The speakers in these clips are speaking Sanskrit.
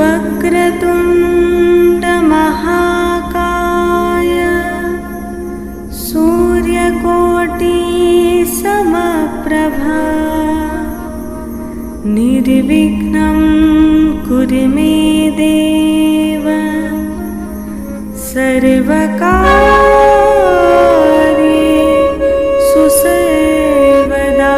वक्रतुण्डमहाकाय सूर्यकोटिसमप्रभा निर्विघ्नं कुरु मे देव सर्वकार्येषु सर्वदा।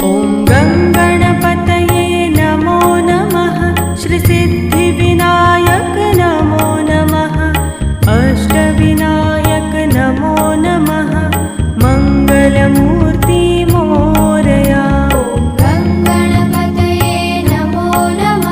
ॐ गङ्गणपतये नमो नमः। श्रीसिद्धिविनायक नमो नमः। अष्टविनायक नमो नमः। मङ्गलमूर्ति मोरया। गङ्गणपतये नमो नमः।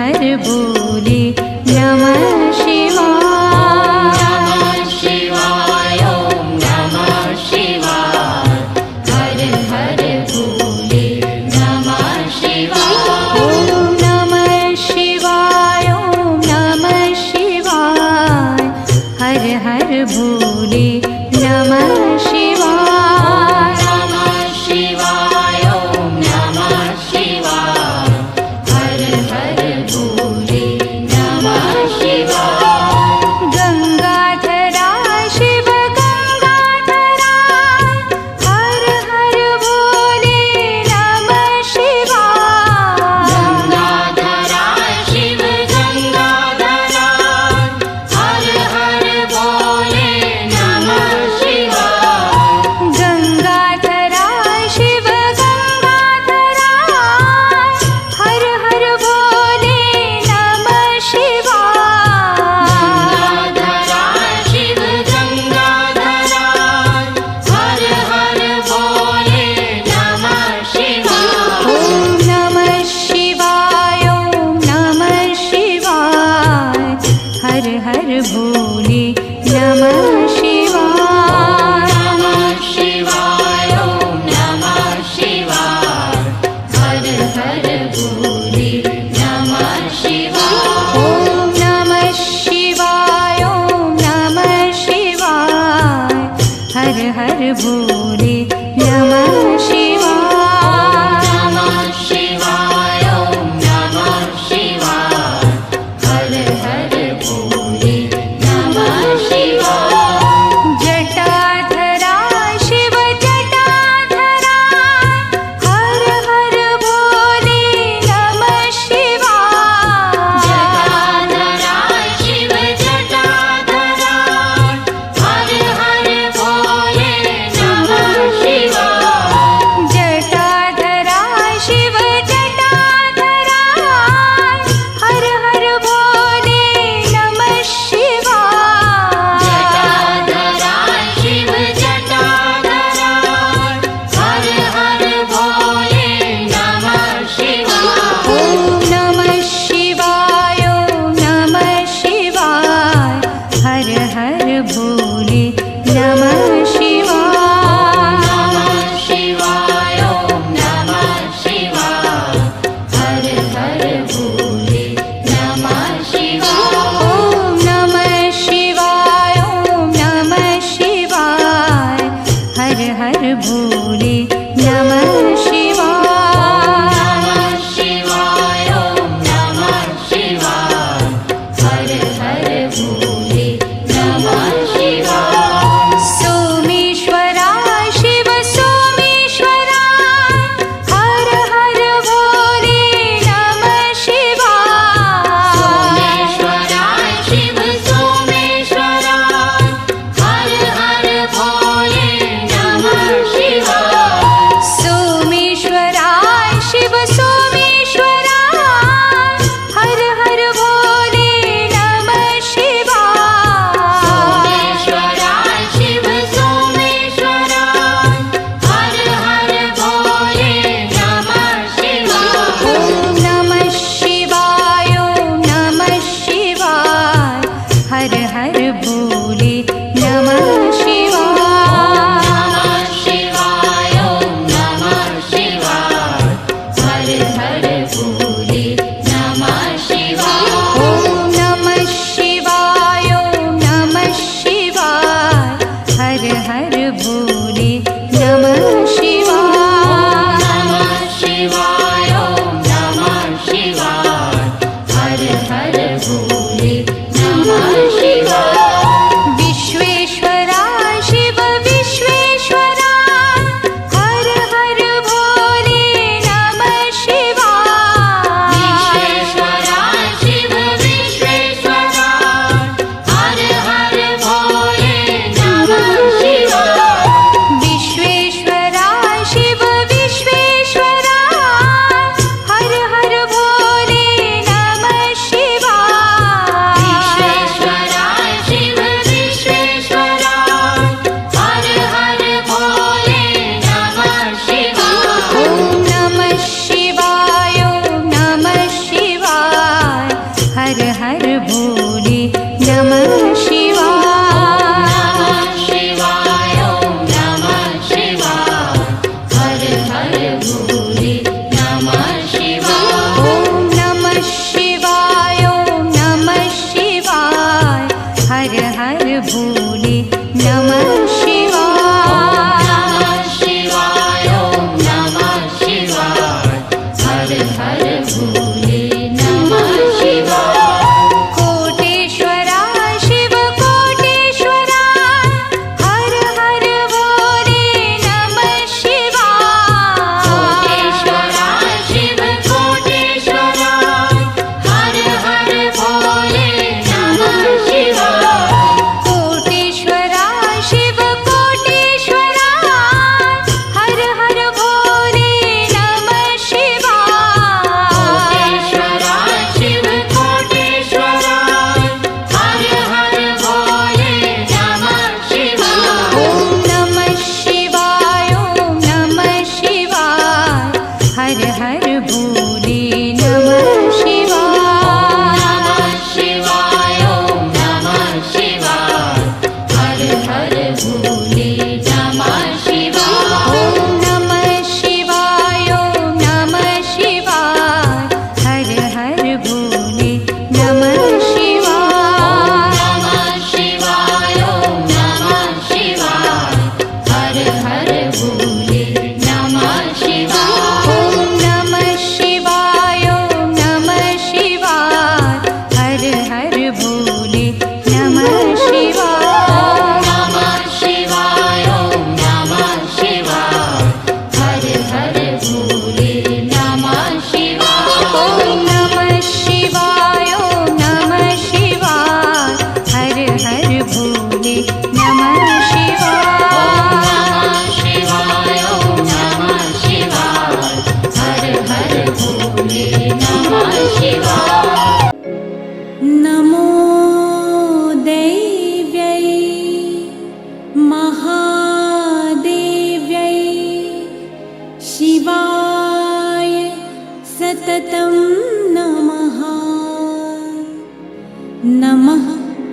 हर भोले नमः शिवाय। नमः शिवाय ॐ नमः शिवाय हर हर भोले नमः शिवाय। ॐ नमः शिवाय ॐ नमः शिवाय हर हर भोले नमः शिवाय। नमः शिवाय ॐ नमः शिवाय हर हर भोले नमः शिवाय।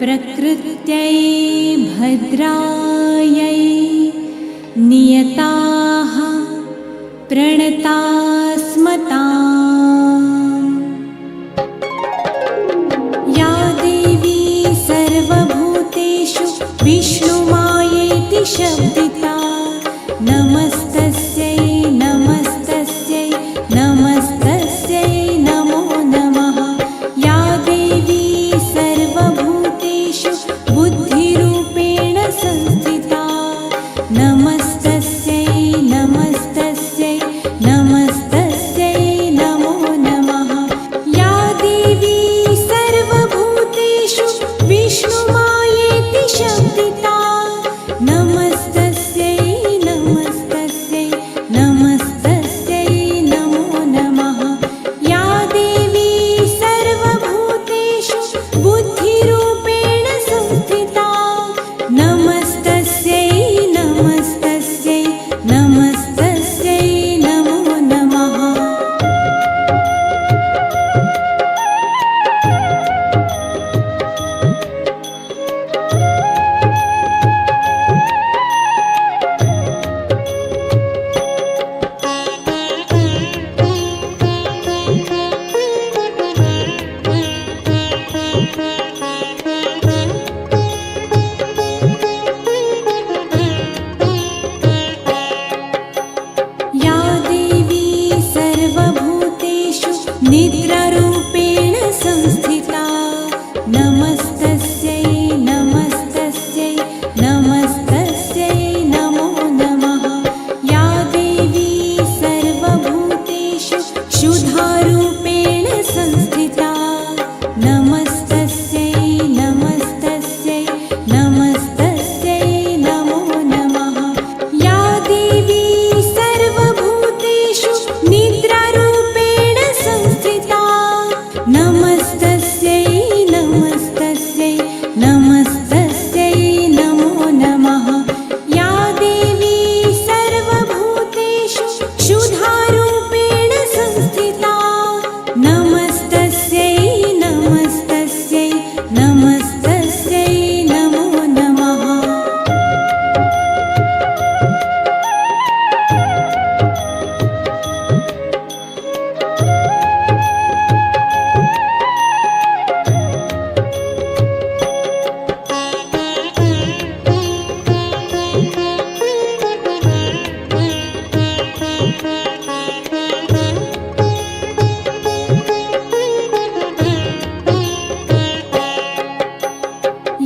प्रकृत्यै भद्रायै नियताः प्रणतास्मताम्। या देवी सर्वभूतेषु विष्णुमायेति शब्दिता नमस्तस्यै नमस्तस्यै नमस्तस्यै नमो नमः। या देवी सर्वभूतेषु बुद्धिरूपेण संस्थिता नमस्तस्यै नमस्तस्यै नमस्तस्यै नमो नमः। या देवी सर्वभूतेषु विष्णुमायेति शब्दिता नमस्तस्यै नमस्तस्यै नमस्तस्यै नमो नमः। या देवी सर्वभूतेषु बुद्धिरूपेण संस्थिता नमस्तस्यै नमस्तस्यै नमस्तस्यै नमो नमः। या देवी सर्वभूतेषु निद्रारूपेण संस्थिता नमस्तस्यै नमस्तस्यै नमस्तस्यै नमो नमः। या देवी सर्वभूतेषु क्षुधारूपेण संस्थिता नमस्तस्यै नमस्तस्यै नमस्तस्यै नमो नमः। या देवी सर्वभूतेषु निद्रारूपेण संस्थिता नमस्तस्यै नमस्तस्यै नमस्तस्यै नमो नमः। या देवी सर्वभूतेषु क्षुधारूपेण संस्थिता नमस्तस्यै नमस्तस्यै नमस्तस्यै नमो नमः।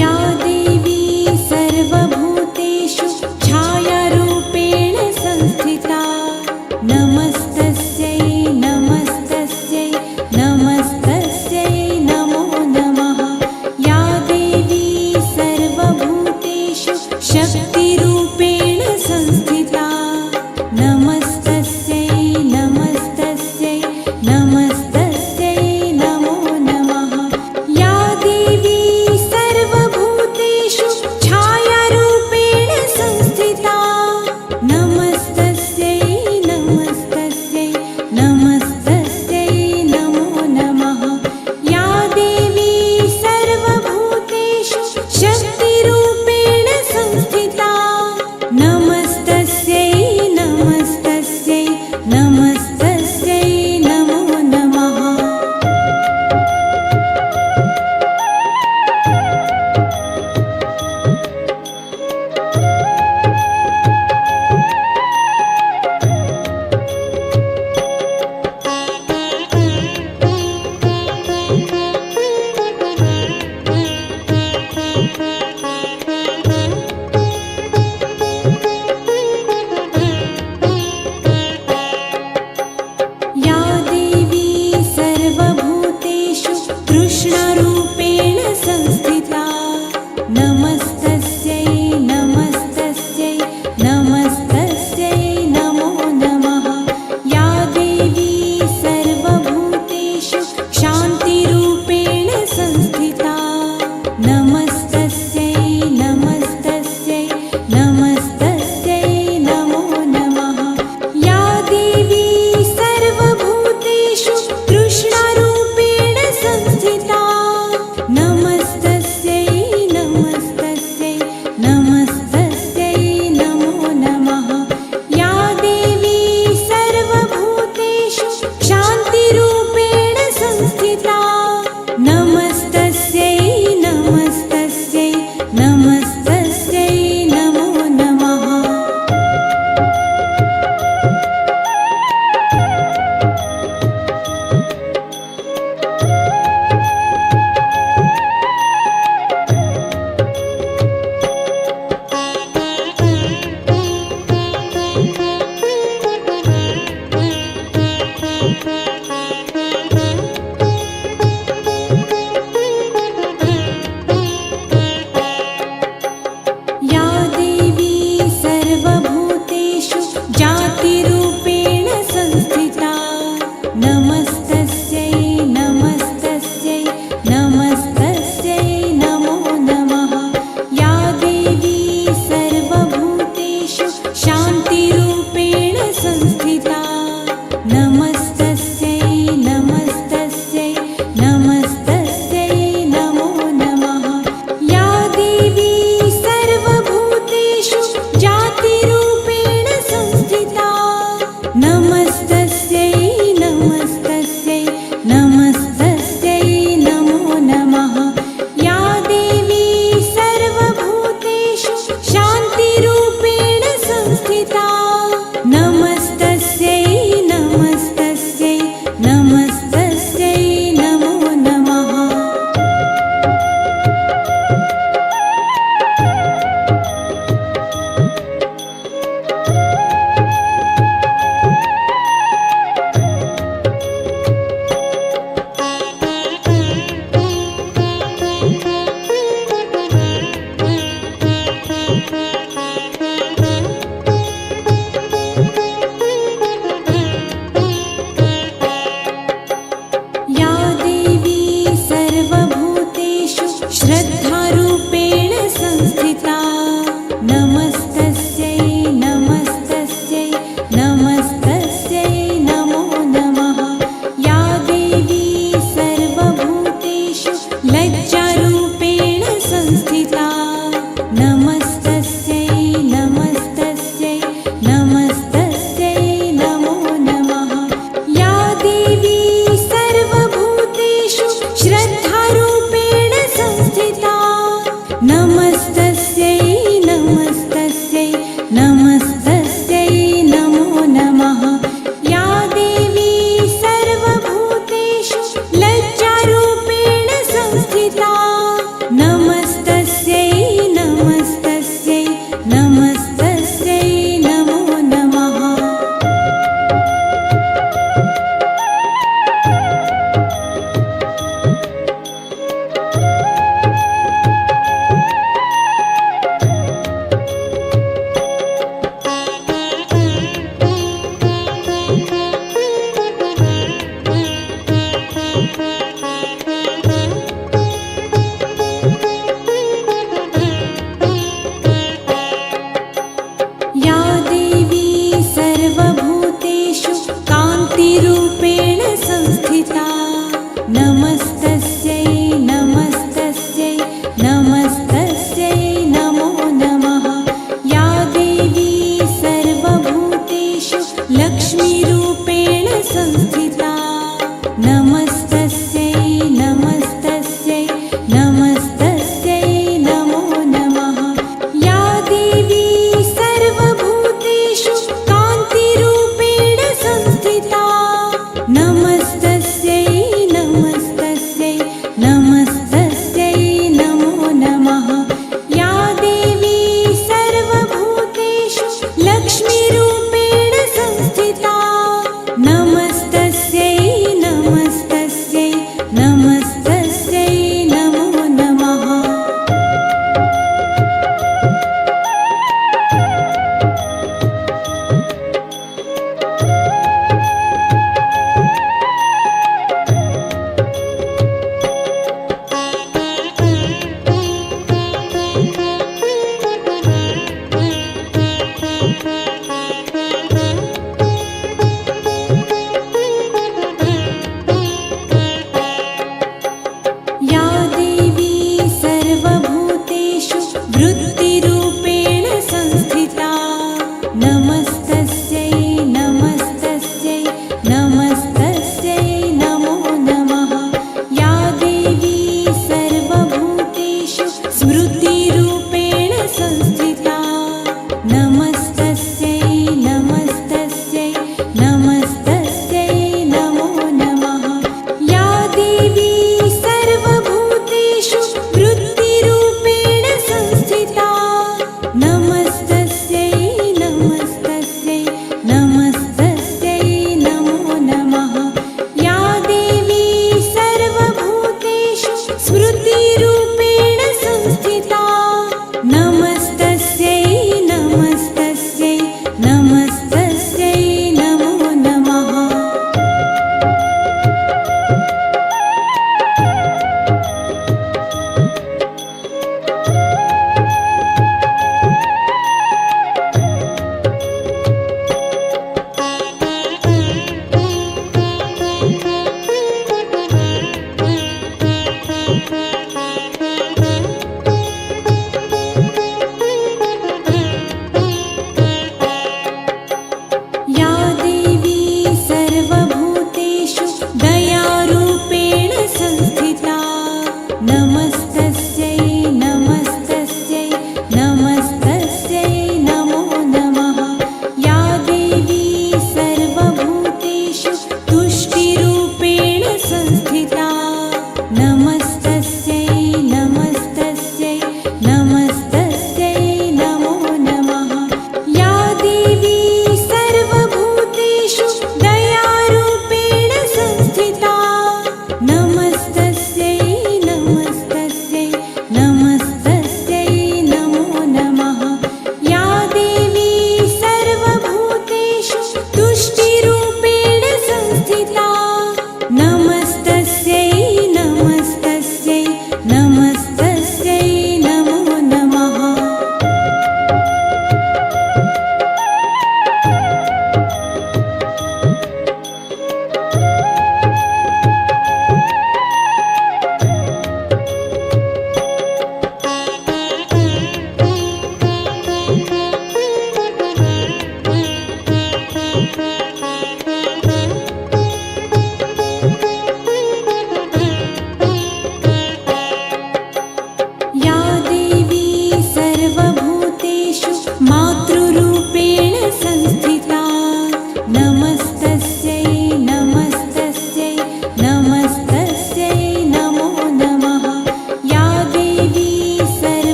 या देवी सर्वभूतेषु छायारूपेण संस्थिता नमस्तस्यै नमस्तस्यै नमस्तस्यै नमो नमः। या देवी सर्वभूतेषु शक्तिरूपेण संस्थिता नमस्तस्यै नमस्तस्यै नमस्तस्यै नमो नमः। या देवी सर्वभूतेषु छायारूपेण संस्थिता नमस्तस्यै नमस्तस्यै नमस्तस्यै नमो नमः। या देवी सर्वभूतेषु शक्तिरूपेण संस्थिता नमस्तस्यै नमस्तस्यै नमस्तस्यै नमो नमः। या देवी सर्वभूतेषु कृष्णरूपेण संस्थिता नमस्तस्यै नमस्तस्यै नमस्तस्यै नमो नमः। या देवी सर्वभूतेषु शान्तिरूपेण संस्थिता नमस्तस्यै नमस्तस्यै नमस्तस्यै नमो नमः। या देवी सर्वभूतेषु कृष्णरूपेण संस्थिता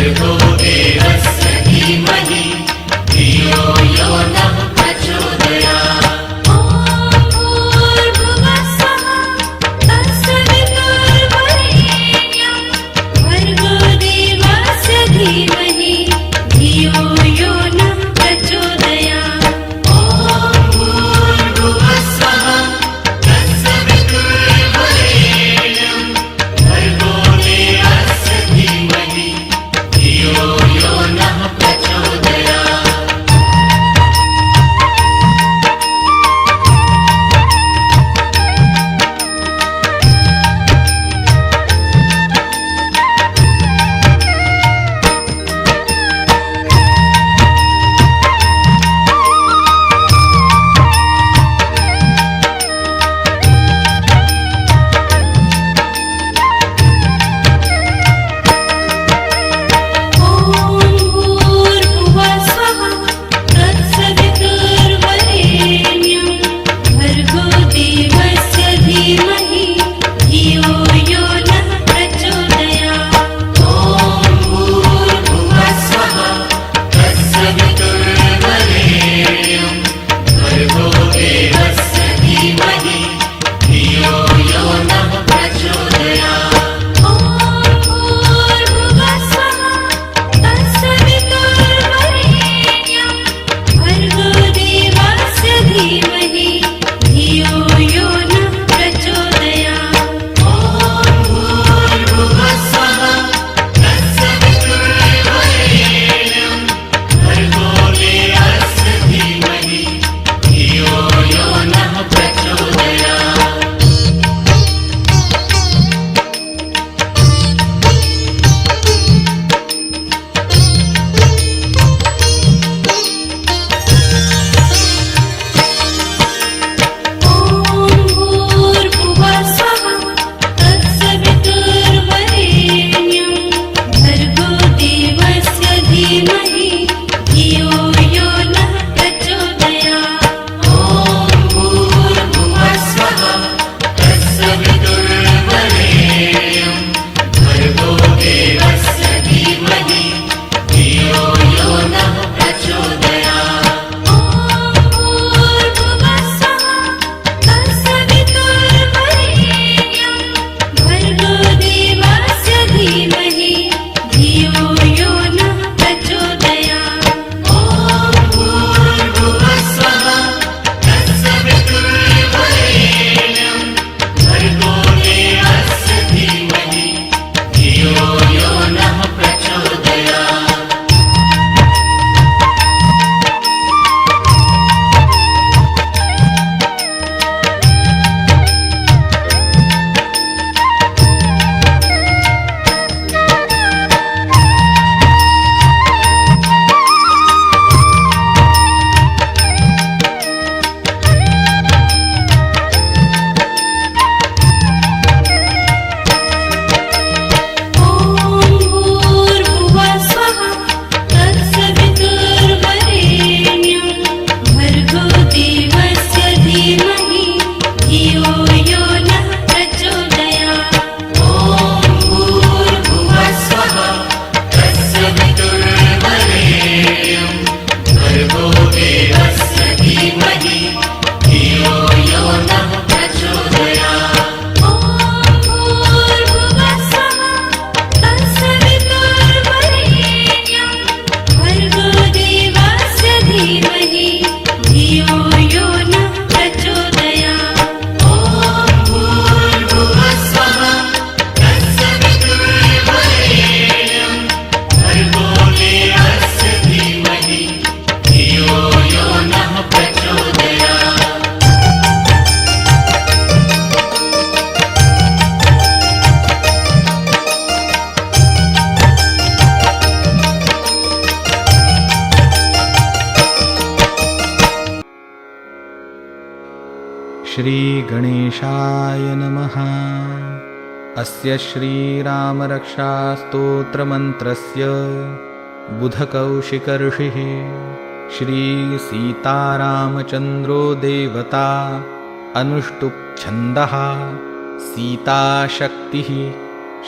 भर्गो देवस्य धीमहि धियो यो नः प्रचोदयात्। ॐ भूर्भुवस्सुः तत्सवितुर्वरेण्यं भर्गो देवस्य धीमहि धियो यो नः प्रचोदयात्। ॐ भूर्भुवस्सुः तत्सवितुर्वरेण्यं भर्गो देवस्य धीमहि धियो यो नः प्रचोदयात्। ॐ भूर्भुवस्सुः तत्सवितुर्वरेण्यं भर्गो देवस्य धीमहि धियो यो नः प्रचोदयात्। ॐ भूर्भुवस्सुः तत्सवितुर्वरेण्यं भर्गो देवस्य धीमहि धियो यो नः प्रचोदयात्। ॐ भूर्भुवस्सुः तत्सवितुर्वरेण्यं भर्गो देवस्य धीमहि धियो यो नः प्रचोदयात्। ॐ भूर्भुवस्सुः तत्सवितुर्वरेण्यं भर्गो देवस्य धीमहि धियो यो नः प्रचोदयात्। ॐ भूर्भुवस्सुः तत्सवितुर्वरेण्यं भर्गो देवस्य धीमहि धियो यो नः प्रचोदयात्। ॐ भूर्भुवस्सुः तत्सवितुर्वरेण्यं भर्गो देवस्य धीमहि धियो यो नः प्रचोदयात्। ॐ भूर्भुवस्सुः तत्सवितुर्वरेण्यं भर्गो देवस्य धीमहि धियो यो नः प्रचोदयात्। ॐ भूर्भुवस्सुः तत्सवितुर्वरेण्यं भर्गो देवस्य धीमहि धियो यो नः प्रचोदयात्। ॐ भूर्भुवस्सुः तत्सवितुर्वरेण्यं भर्गो देवस्य धीमहि धियो यो नः प्रचोदयात्। ॐ भूर्भुवस्सुः तत्सवितुर्वरेण्यं भर्गो देवस्य धीमहि धियो यो नः प्रचोदयात्। ॐ भूर्भुवस्सुः तत्सवितुर्वरेण्यं भर्गो देवस्य धीमहि धियो यो नः प्रचोदयात्। ॐ भूर्भुवस्सुः तत्सवितुर्वरेण्यं भर्गो देवस्य धीमहि धियो यो नः प्रचोदयात्। श्रीगणेशाय नमः। अस्य श्रीरामरक्षास्तोत्रमन्त्रस्य बुधकौशिकऋषिः श्रीसीतारामचन्द्रो देवता अनुष्टुप्छन्दः सीताशक्तिः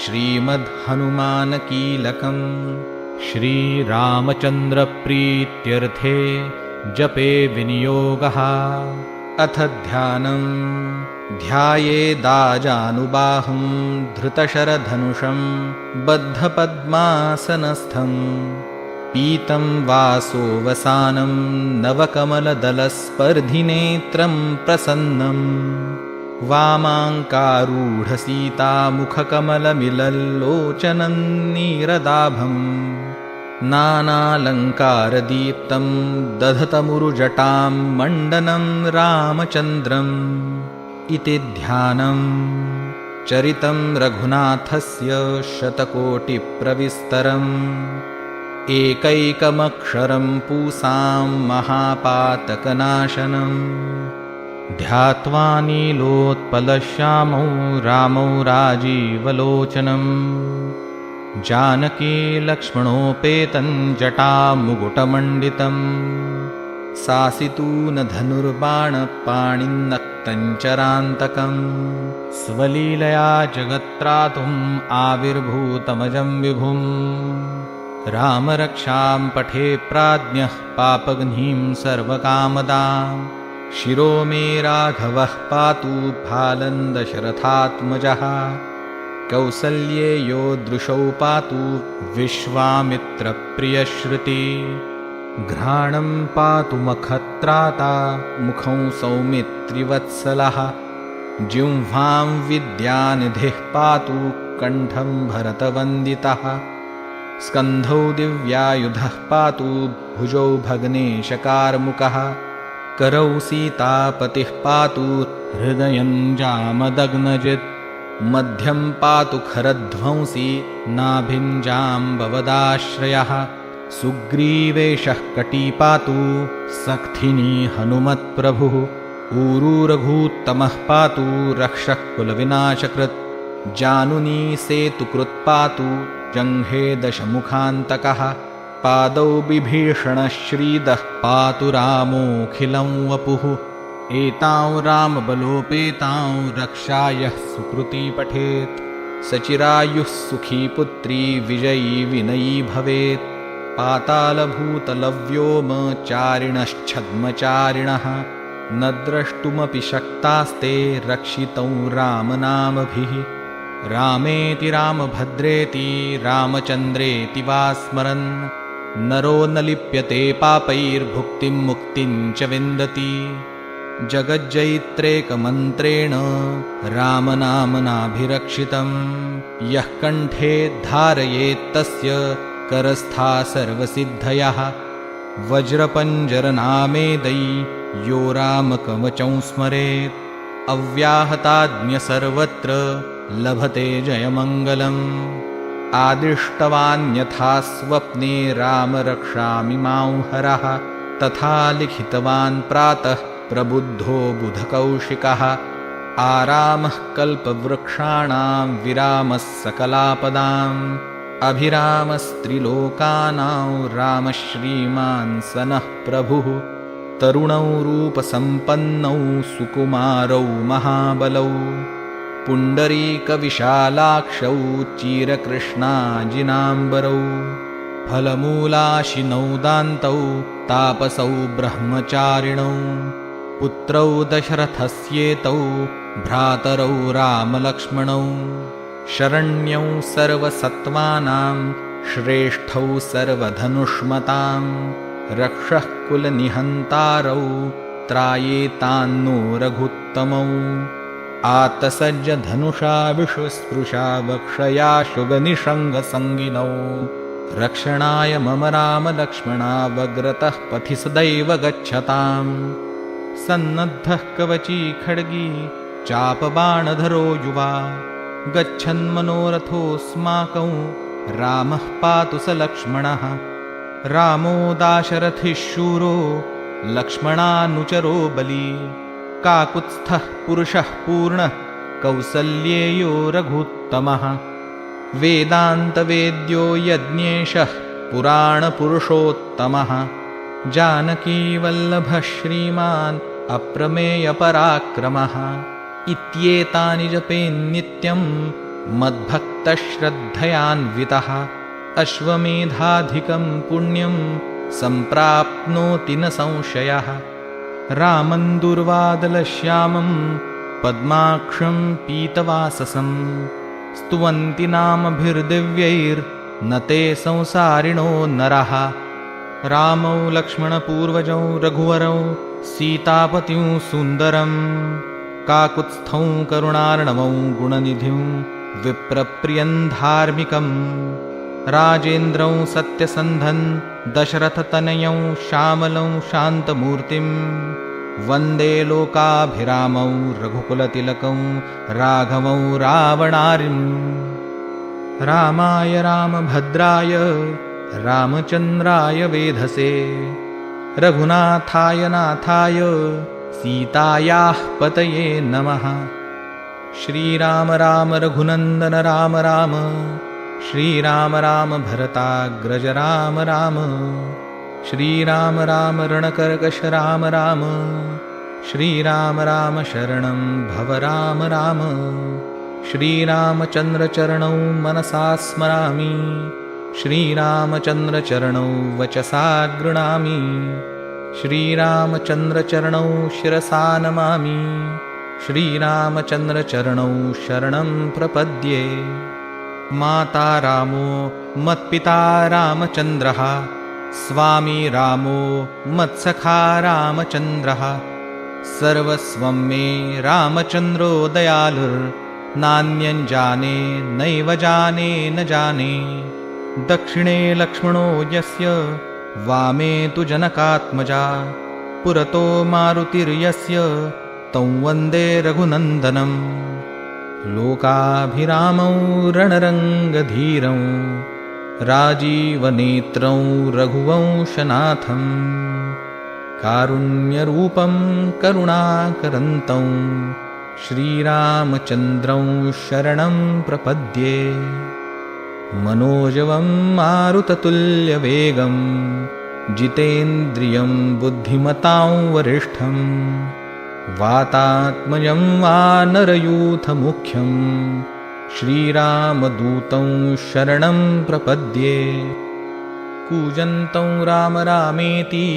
श्रीमद्हनुमानकीलकं श्रीरामचन्द्रप्रीत्यर्थे जपे विनियोगः। अथ ध्यानं ध्यायेदाजानुबाहुं धृतशरधनुषं बद्धपद्मासनस्थं पीतं वासोवसानं नवकमलदलस्पर्धिनेत्रं प्रसन्नं वामाङ्कारूढसीतामुखकमलमिलल्लोचनं नीरदाभं नानालङ्कारदीप्तं दधतमुरुजटां मण्डनं रामचन्द्रम् इति ध्यानं चरितं रघुनाथस्य शतकोटिप्रविस्तरम् एकैकमक्षरं पूसां महापातकनाशनं ध्यात्वा नीलोत्पलश्यामौ रामौ राजीवलोचनं जानकी लक्ष्मणोपेतं जटामुकुटमण्डितं सासितूनधनुर्बाणपाणिन्नक्तञ्चरान्तकं स्वलीलया जगत्त्रातुम् आविर्भूतमजं विभुम् रामरक्षां पठे प्राज्ञः पापघ्नीं सर्वकामदां शिरो मे राघवः पातु फालं दशरथात्मजः कौसल्ये यो दृशौ पातु विश्वामित्रप्रियश्रुति घ्राणं पातु मखत्राता मुखं सौमित्रिवत्सलः जिह्वां विद्यानिधिः पातु कण्ठं भरतवन्दितः स्कन्धौ दिव्यायुधः पातु भुजौ भग्नेशकार्मुकः करौ सीतापतिः पातु हृदयं जामदग्नजित् मध्यं पातु खरध्वंसी नाभिं जाम्बवदाश्रयः सुग्रीवेशः कटी पातु सक्थिनी हनुमत्प्रभुः ऊरूरघूत्तमः पातु रक्षः कुलविनाशकृत् जानुनी सेतुकृत् पातु जङ्घे दशमुखान्तकः पादौ बिभीषणः श्रीदः पातु रामोऽखिलं वपुः एतां रामबलोपेतां रक्षायः सुकृती पठेत् सचिरायुः सुखी पुत्री विजयी विनयी भवेत् पातालभूतलव्योमचारिणश्छद्मचारिणः न द्रष्टुमपि शक्तास्ते रक्षितौ रामनामभिः रामेति रामभद्रेति रामचन्द्रेति वा स्मरन् नरो न लिप्यते पापैर्भुक्तिं मुक्तिं च विन्दति जगज्जैत्रेकमन्त्रेण रामनामनाभिरक्षितं यः कण्ठे धारयेत्तस्य करस्था सर्वसिद्धयः वज्रपञ्जरनामेदै यो रामकवचं स्मरेत् अव्याहताज्ञ सर्वत्र लभते जयमङ्गलम् आदिष्टवान्यथा स्वप्ने राम रक्षामि मां हरः तथा लिखितवान् प्रातः प्रबुद्धो बुधकौशिकः आरामः कल्पवृक्षाणां विरामः सकलापदाम् अभिरामस्त्रिलोकानां रामः श्रीमान् सनः प्रभुः तरुणौ रूपसम्पन्नौ सुकुमारौ महाबलौ पुण्डरीकविशालाक्षौ चिरकृष्णाजिनाम्बरौ फलमूलाशिनौ दान्तौ तापसौ ब्रह्मचारिणौ पुत्रौ दशरथस्येतौ भ्रातरौ रामलक्ष्मणौ शरण्यौ सर्वसत्त्वानां श्रेष्ठौ सर्वधनुष्मतां रक्षः कुलनिहन्तारौ त्रायेतान्नो रघुत्तमौ आतसज्ज धनुषा विश्वस्पृशा वक्षया शुगनिषङ्गसङ्गिनौ रक्षणाय मम रामलक्ष्मणावग्रतः पथि सदैव गच्छताम् सन्नद्धः कवची खड्गी चापबाणधरो युवा गच्छन्मनोरथोऽस्माकं रामः पातु स लक्ष्मणः रामो दाशरथिः शूरो लक्ष्मणानुचरो बली काकुत्स्थः पुरुषः पूर्णः कौसल्येयो रघुत्तमः वेदान्तवेद्यो यज्ञेशः पुराणपुरुषोत्तमः जानकीवल्लभः श्रीमान् अप्रमेयपराक्रमः इत्येतानि जपेन्नित्यं मद्भक्तश्रद्धयान्वितः अश्वमेधाधिकं पुण्यं सम्प्राप्नोति न संशयः। रामं दुर्वादलश्यामं पद्माक्षं पीतवाससं स्तुवन्ति नामभिर्दिव्यैर्न ते संसारिणो नरः। रामौ लक्ष्मणपूर्वजौ रघुवरौ सीतापतिं सुन्दरं काकुत्स्थौ करुणार्णवं गुणनिधिं विप्रप्रियं धार्मिकं राजेन्द्रं सत्यसन्धं दशरथतनयं श्यामलं शान्तमूर्तिं वन्दे लोकाभिरामौ रघुकुलतिलकं राघवं रावणारिम्। रामाय रामभद्राय रामचन्द्राय वेधसे रघुनाथाय नाथाय सीतायाः पतये नमः। श्रीराम राम रघुनन्दन राम राम श्रीराम राम भरताग्रज राम राम श्रीराम राम रणकर्कश राम राम श्रीराम राम शरणं भव राम राम। श्रीरामचन्द्रचरणौ मनसा स्मरामि श्रीरामचन्द्रचरणौ वचसा गृह्णामि श्रीरामचन्द्रचरणौ शिरसा नमामि श्रीरामचन्द्रचरणौ शरणं प्रपद्ये। माता रामो मत्पिता रामचन्द्रः स्वामी रामो मत्सखा रामचन्द्रः सर्वस्वं मे रामचन्द्रो दयालुर्नान्यं जाने नैव जाने न जाने। दक्षिणे लक्ष्मणो यस्य वामे तु जनकात्मजा पुरतो मारुतिर्यस्य तं वन्दे रघुनन्दनं। लोकाभिरामौ रणरङ्गधीरं राजीवनेत्रं रघुवंशनाथं कारुण्यरूपं करुणाकरन्तं श्रीरामचन्द्रं शरणं प्रपद्ये। मनोजवं मारुततुल्यवेगं जितेन्द्रियं बुद्धिमतां वरिष्ठं वातात्मजं वानरयूथमुख्यं श्रीरामदूतं शरणं प्रपद्ये। कूजन्तं राम रामेति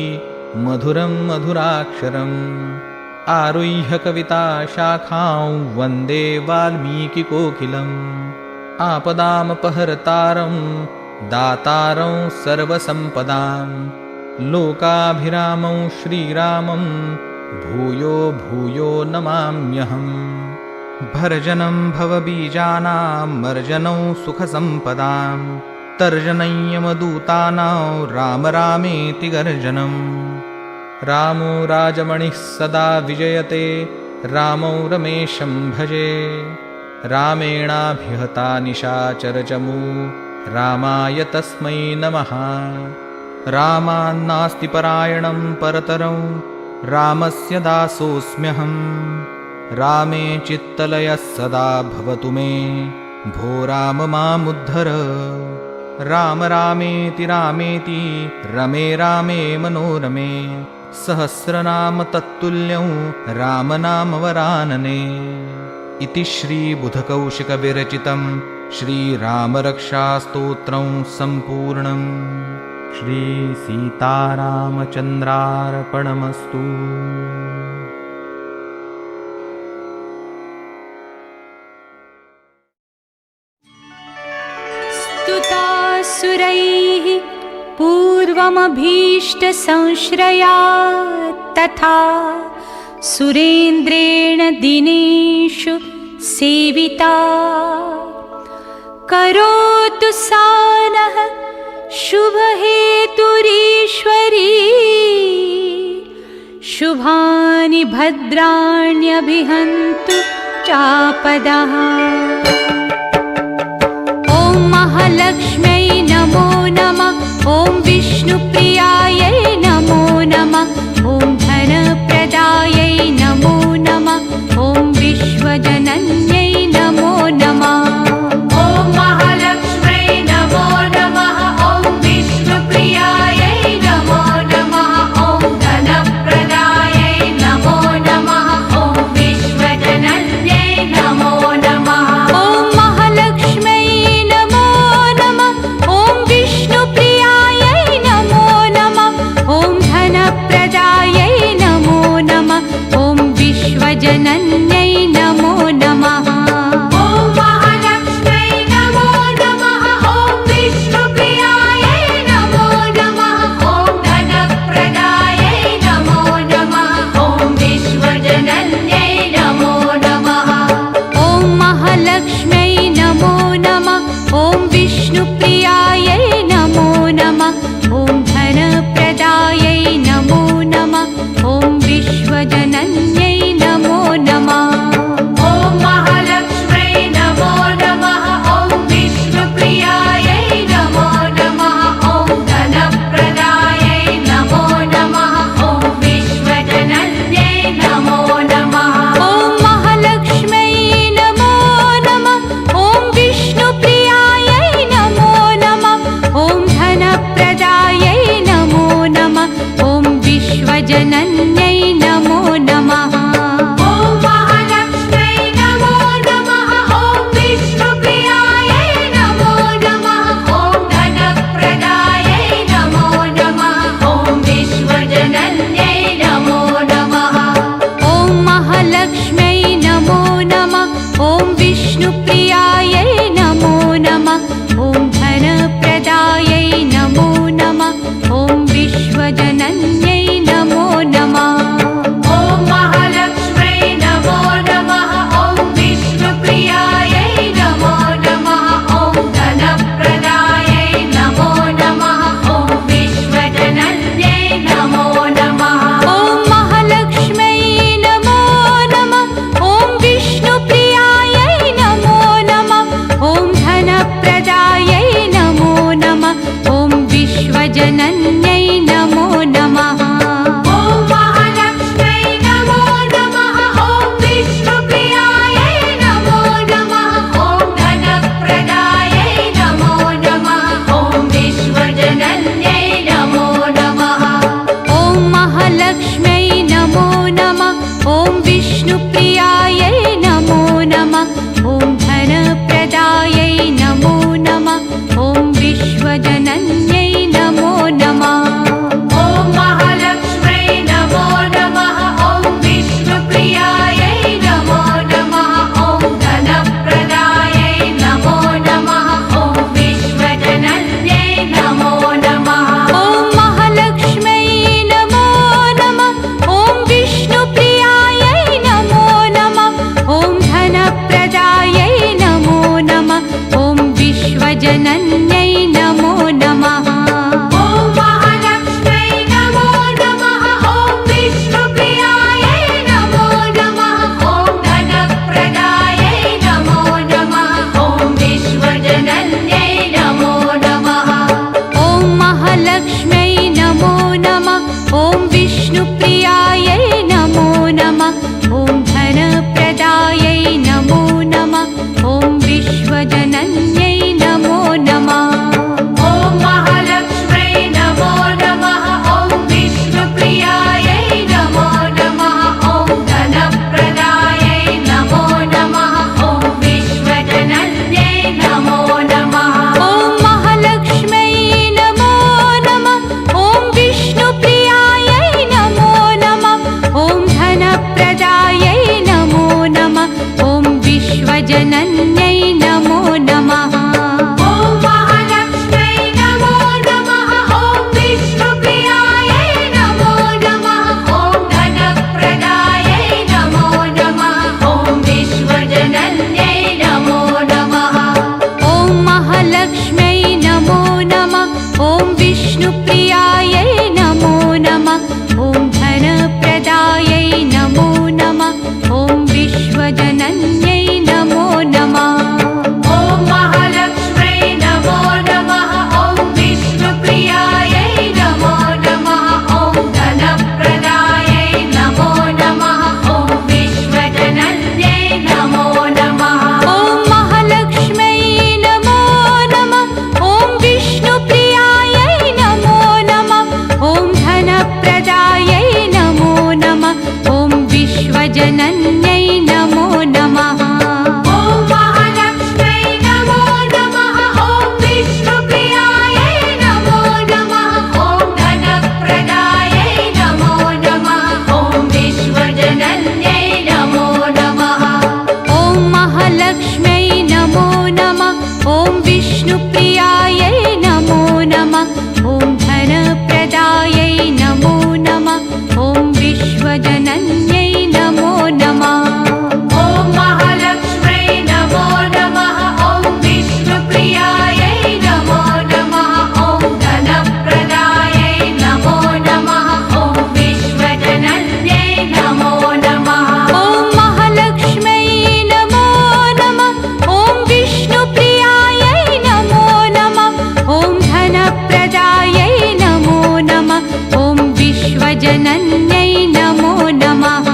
मधुरं मधुराक्षरम् आरुह्य कविताशाखां वन्दे वाल्मीकिकोकिलम्। आपदामपहर्तारं दातारं सर्वसम्पदां लोकाभिरामं श्रीरामं भूयो भूयो नमाम्यहम्। भर्जनं भवबीजानां मर्जनं सुखसम्पदां तर्जनं यमदूतानां राम रामेति गर्जनम्। रामो राजमणिः सदा विजयते रामौ रमेशं भजे रामेणाभिहता निशाचरचमू रामाय तस्मै नमः। रामान्नास्ति परायणं परतरं रामस्य दासोऽस्म्यहम्। रामे चित्तलयः सदा भवतु मे भो राम मामुद्धर। राम रामेति रामेति रमे रामे मनोरमे सहस्रनाम तत्तुल्यं रामनामवरानने। इति श्रीबुधकौशिकविरचितं श्रीरामरक्षास्तोत्रं सम्पूर्णम्। श्रीसीतारामचन्द्रार्पणमस्तु। स्तुतासुरैः पूर्वमभीष्टसंश्रया तथा सुरेन्द्रेण दिनेषु सेविता। करोतु सा नः शुभहेतुरीश्वरी शुभानि भद्राण्यभिहन्तु चापदः। ॐ महालक्ष्म्यै नमो नमः। ॐ विष्णुप्रियायै नमो नमः। ॐ धनप्रदायै नमो नमः। ॐ विश्वजनन्यै नमो नमः। ॐ महालक्ष्म्यै नमो नमः। ॐ विष्णुप्रियायै नमो नमः। ॐ धनप्रदायै नमो नमः। ॐ विश्वजनन्यै नमो नमः। ॐ महालक्ष्म्यै नमो नमः। ॐ विश्वजनन्यै नमो नमः। ॐ महालक्ष्म्यै नमो नमः। ॐ विष्णुप्रियायै नमो नमः। ॐ धनप्रदायै नमो नमः। ॐ विश्वजनन्यै नमो नमः। ॐ महालक्ष्म्यै नमो नमः। ॐ विष्णुप्रियायै नमो नमः। ॐ धनप्रदायै नमो नमः। ॐ विश्वजनन्यै नमो नमः। ॐ महालक्ष्म्यै नमो नमः। ॐ विष्णुप्रियायै नमो नमः। ॐ धनप्रदायै नमो नमः। ॐ विश्वजनन्यै नमो नमः। ॐ महालक्ष्म्यै नमो नमः। ॐ विष्णुप्रियायै नमो नमः। ॐ धनप्रदायै नमो नमः। ॐ विश्वजनन्यै नमो नमः। ॐ महालक्ष्म्यै नमो नमः। ॐ विष्णुप्रियायै नमो नमः। ॐ धनप्रदायै नमो नमः। ॐ विश्वजनन्यै नमो नमः। ॐ महालक्ष्म्यै नमो नमः। ॐ विष्णुप्रियायै नमो नमः। ॐ धनप्रदायै नमो नमः। ॐ विश्वजनन्यै नमो नमः। ॐ महालक्ष्म्यै नमो नमः। ॐ विष्णुप्रियायै नमो नमः। ॐ धनप्रदायै नमो नमः। ॐ विश्वजनन्यै नमो नमः। ॐ महालक्ष्म्यै नमो नमः। ॐ विष्णुप्रियायै नमो नमः। ॐ धनप्रदायै नमो नमः। ॐ विश्वजनन्यै नमो नमः। ॐ महालक्ष्म्यै नमो नमः। ॐ विष्णुप्रियायै नमो नमः। ॐ धनप्रदायै नमो नमः। ॐ विश्वजनन्यै नमो नमः। ॐ महालक्ष्म्यै नमो नमः। ॐ विष्णुप्रियायै नमो नमः। ॐ धनप्रदायै नमो नमः। ॐ विश्वजनन्यै नमो नमः। ॐ महालक्ष्म्यै नमो नमः। ॐ विष्णुप्रियायै नमो नमः। ॐ धनप्रदायै नमो नमः। ॐ विश्वजनन्यै नमो नमः। ॐ महालक्ष्म्यै नमो नमः। ॐ विष्णुप्रियायै नमो नमः। ॐ धनप्रदायै नमो नमः। ॐ विश्वजनन्यै नमो नमः। ॐ महालक्ष्म्यै नमो नमः। ॐ विष्णुप्रियायै नमो नमः। ॐ धनप्रदायै नमो नमः। ॐ विश्वजनन्यै नमो नमः। ॐ महालक्ष्म्यै नमो नमः। ॐ विष्णुप्रियायै नमो नमः। ॐ धनप्रदायै नमो नमः। ॐ विश्वजनन्यै नमो नमः। ॐ महालक्ष्म्यै नमो नमः। ॐ विष्णुप्रियायै नमो नमः। ॐ धनप्रदायै नमो नमः। ॐ विश्वजनन्यै नमो नमः। ॐ महालक्ष्म्यै नमो नमः। ॐ विष्णुप्रियायै नमो नमः। ॐ धनप्रदायै नमो नमः। ॐ विश्वजनन्यै नमो नमः।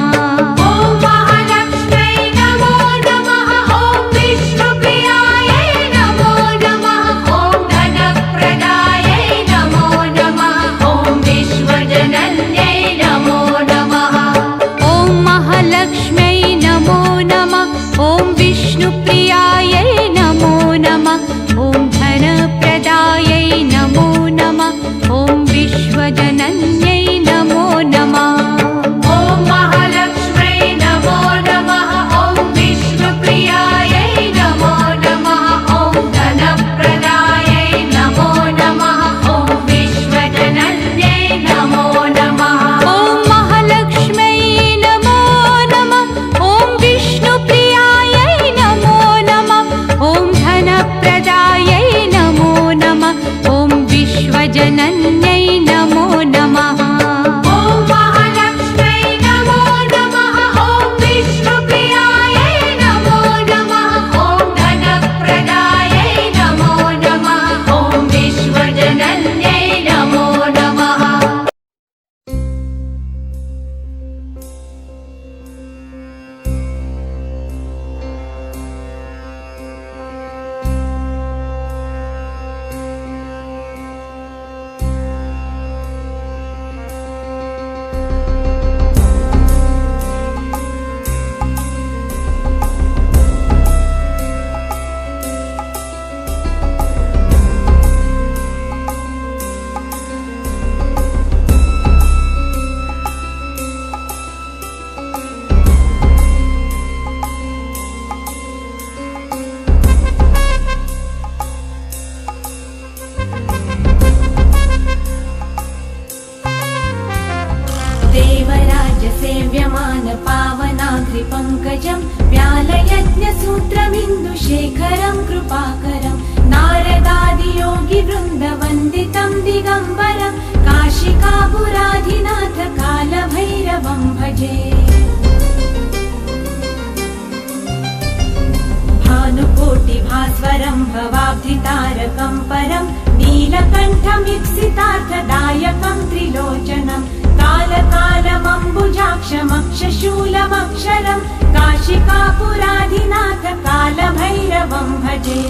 ॐ महालक्ष्म्यै नमो नमः। ॐ विष्णुप्रियायै नमो नमः। ॐ धनप्रदायै नमो नमः। ॐ विश्वजनन्यै नमो नमः। ॐ महालक्ष्म्यै नमो नमः। ॐ विष्णुप्रियायै नमो नमः। ॐ धनप्रदायै नमो नमः। ॐ विश्वजनन्यै नमो नमः। ॐ महालक्ष्म्यै नमो नमः। ॐ विष्णुप्रियायै नमो नमः। ॐ धनप्रदायै नमो नमः। ॐ विश्वजनन्यै नमो नमः। ॐ महालक्ष्म्यै नमो नमः। ॐ विष्णुप्रियायै नमो नमः। ॐ धनप्रदायै नमो नमः। ॐ विश्वजनन्यै नमो नमः। ॐ महालक्ष्म्यै नमो नमः। ॐ विष्णुप्रियायै नमो नमः। ॐ धनप्रदायै नमो नमः। ॐ विश्वजनन्यै पावनाग्रिपङ्कजं व्यालयज्ञसूत्रमिन्दुशेखरं कृपाकरं नारदादियोगिवृन्दवन्दितं दिगम्बरं काशिकापुराधिनाथ कालभैरवं भजे। भानुकोटिभास्वरं भवाब्धितारकं परं नीलकण्ठमीप्सितार्थदायकं त्रिलोचनं कालकालमम्बुजाक्षमक्षशूलमक्षरं काशिकापुराधिनाथ कालभैरवं भजे।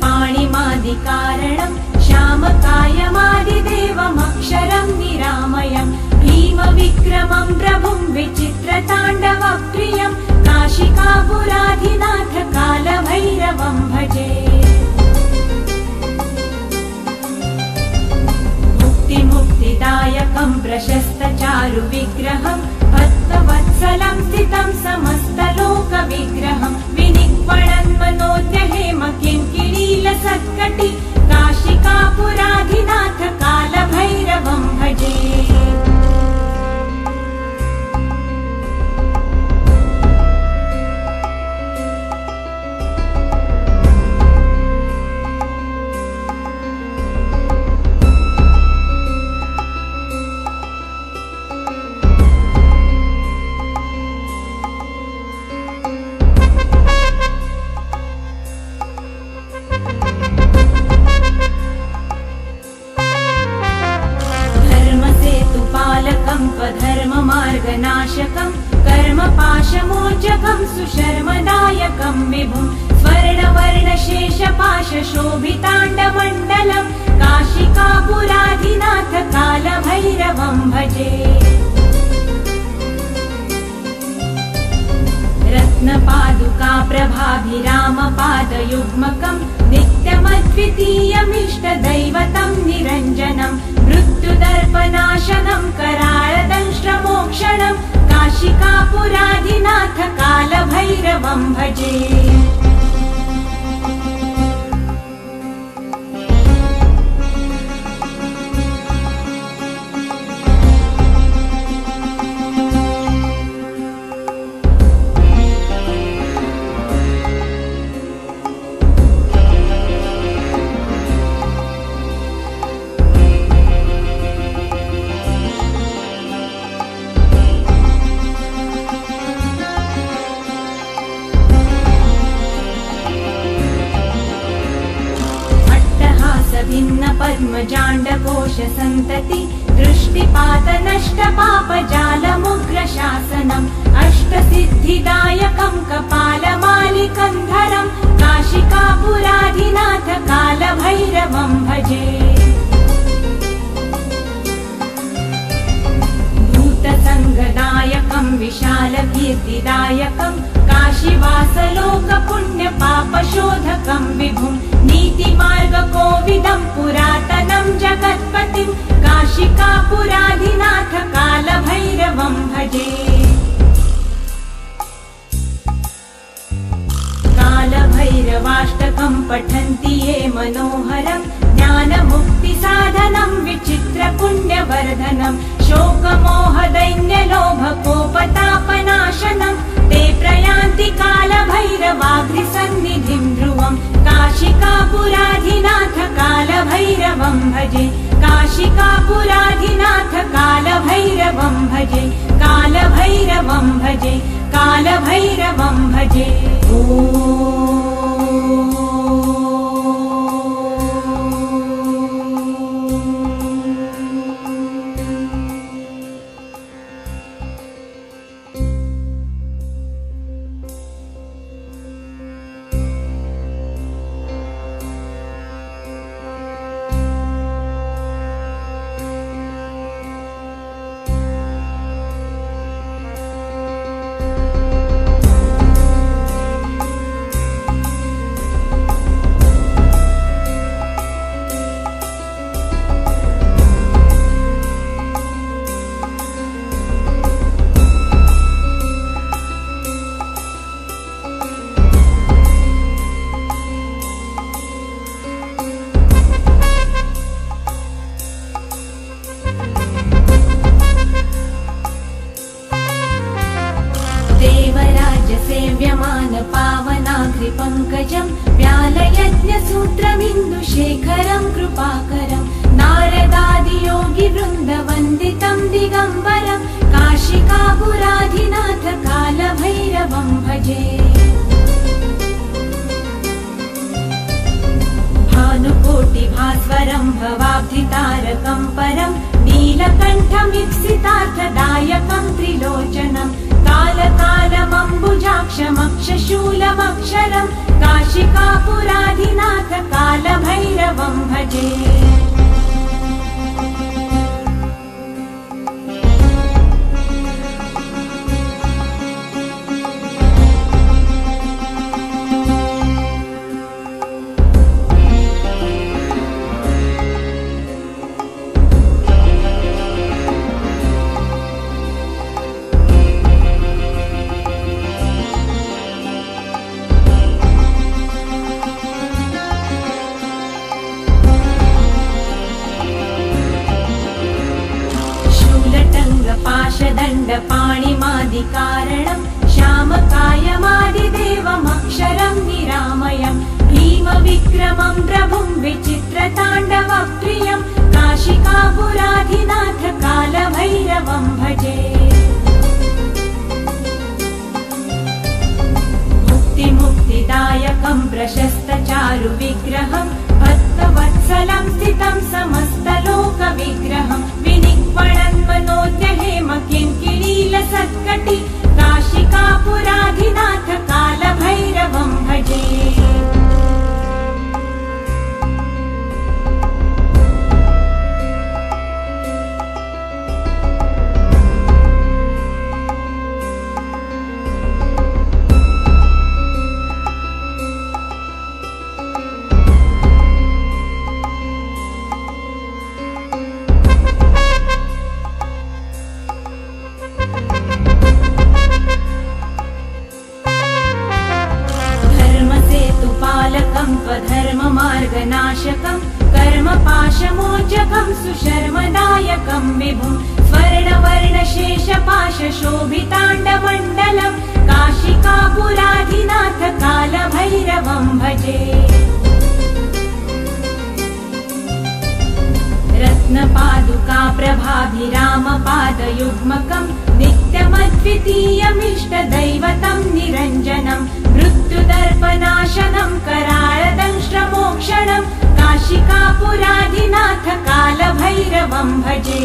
पाणिमादिकारणं श्यामकायमादिदेवमक्षरं निरामयं भीमविक्रमं प्रभुं विचित्रताण्डवप्रियं काशिकापुराधिनाथ कालभैरवं भजे। मुक्तिदायकं प्रशस्तचारुविग्रहं भक्तवत्सलं स्थितं समस्तलोकविग्रहं विनिक्वणन्मनोज्ञहेमकिङ्किणीलसत्कटि काशिकापुराधिनाथ कालभैरवं भजे। धर्ममार्गनाशकं कर्मपाशमोचकं सुशर्मदायकं विभुं स्वर्णवर्णशेषपाशशोभिताण्डमण्डलं काशिकापुराधिनाथ कालभैरवं भजे। रत्नपादुकाप्रभाभिरामपादयुग्मकं नित्यमद्वितीयमिष्टदैवतं निरञ्जनं मृत्युदर्पनाशनं कराळदंष्ट्रमोक्षणं काशिकापुराधिनाथ कालभैरवं भजे। पद्मजाण्डकोशसन्तति दृष्टिपातनष्टपापजालमुग्रशासनम् अष्टसिद्धिदायकं कपालमालिकन्धरं काशिकापुराधिनाथ कालभैरवं भजे। भूतसङ्गदायकं विशालकीर्तिदायकं काशीवासलोकपुण्यपापशोधकं विभुं नीतिमार्गकोविदं पुरातनं जगत्पतिं काशिकापुराधिनाथ कालभैरवं भजे। कालभैरवाष्टकं पठन्ति ये मनोहरं ज्ञानमुक्तिसाधनं विचित्रपुण्यवर्धनं शोकमोहदैन्यलोभकोपतापनाशनं ते प्रयान्ति कालभैरवाग्रिसन्निधिं ध्रुवं काशिकापुराधिनाथ कालभैरवं भजे। काशिकापुराधिनाथ कालभैरवं भजे। कालभैरवं भजे। कालभैरवं भजे। ॐ सूत्रमिन्दुशेखरं कृपाकरं नारदादियोगिवृन्दवन्दितं दिगम्बरं काशिकापुराधिनाथ कालभैरवं भजे। भानुकोटिभास्वरं भवाब्धितारकं परं नीलकण्ठमीप्सितार्थदायकं त्रिलोचनं कालकालमम्बुजाक्षमक्षशूलमक्षरं काशिकापुराधिनाथ कालभैरवं भजे। पाणिमादिकारणं श्यामकायमादिदेवमक्षरं निरामयं भीमविक्रमं प्रभुं विचित्रताण्डवप्रियं काशिकापुराधिनाथ कालभैरवं भजे। मुक्तिदायकं प्रशस्तचारुविग्रहं भक्तवत्सलं स्थितं समस्तलोकविग्रहं विनिक्वणन्मनोज्ञहेम किङ्किणीलसत्कटि काशिकापुराधिनाथ कालभैरवं भजे। धर्ममार्गनाशकं कर्मपाशमोचकं सुशर्मदायकं विभुं स्वर्णवर्णशेषपाशशोभिताण्डमण्डलं काशिकापुराधिनाथ कालभैरवं भजे। रत्नपादुका प्रभाभिरामपादयुग्मकं नित्यमद्वितीयमिष्टदैवतं निरञ्जनं मृत्युदर्पनाशनं कराळदंष्ट्रमोक्षणं काशिकापुराधिनाथ कालभैरवं भजे।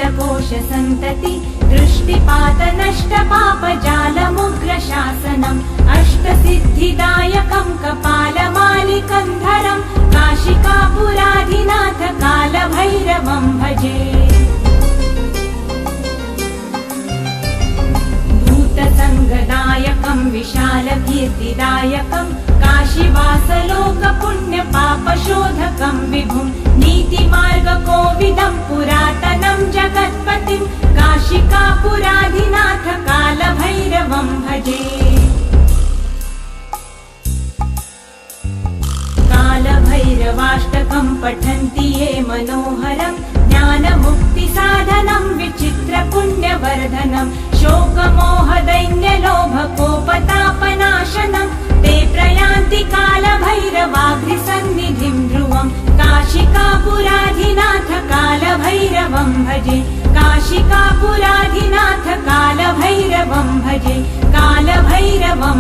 पद्मजाण्डकोशसन्तति दृष्टिपातनष्टपापजालमुग्रशासनम् अष्टसिद्धिदायकं कपालमालिकन्धरं काशिकापुराधिनाथ कालभैरवं भजे। भूतसङ्गदायकं विशालकीर्तिदायकं काशीवासलोकपुण्यपापशोधकं विभुं नीतिमार्गकोविदं पुरातनं जगत्पतिं काशिकापुराधिनाथ कालभैरवं भजे। कालभैरवाष्टकं पठन्ति ये मनोहरं ज्ञानमुक्तिसाधनं विचित्रपुण्यवर्धनं शोकमोहदैन्यलोभकोपतापनाशनं ते प्रयान्ति कालभैरवाघ्रिसन्निधिं ध्रुवं काशिकापुराधिनाथ कालभैरवं भजे। काशिकापुराधिनाथ कालभैरवं भजे। कालभैरवं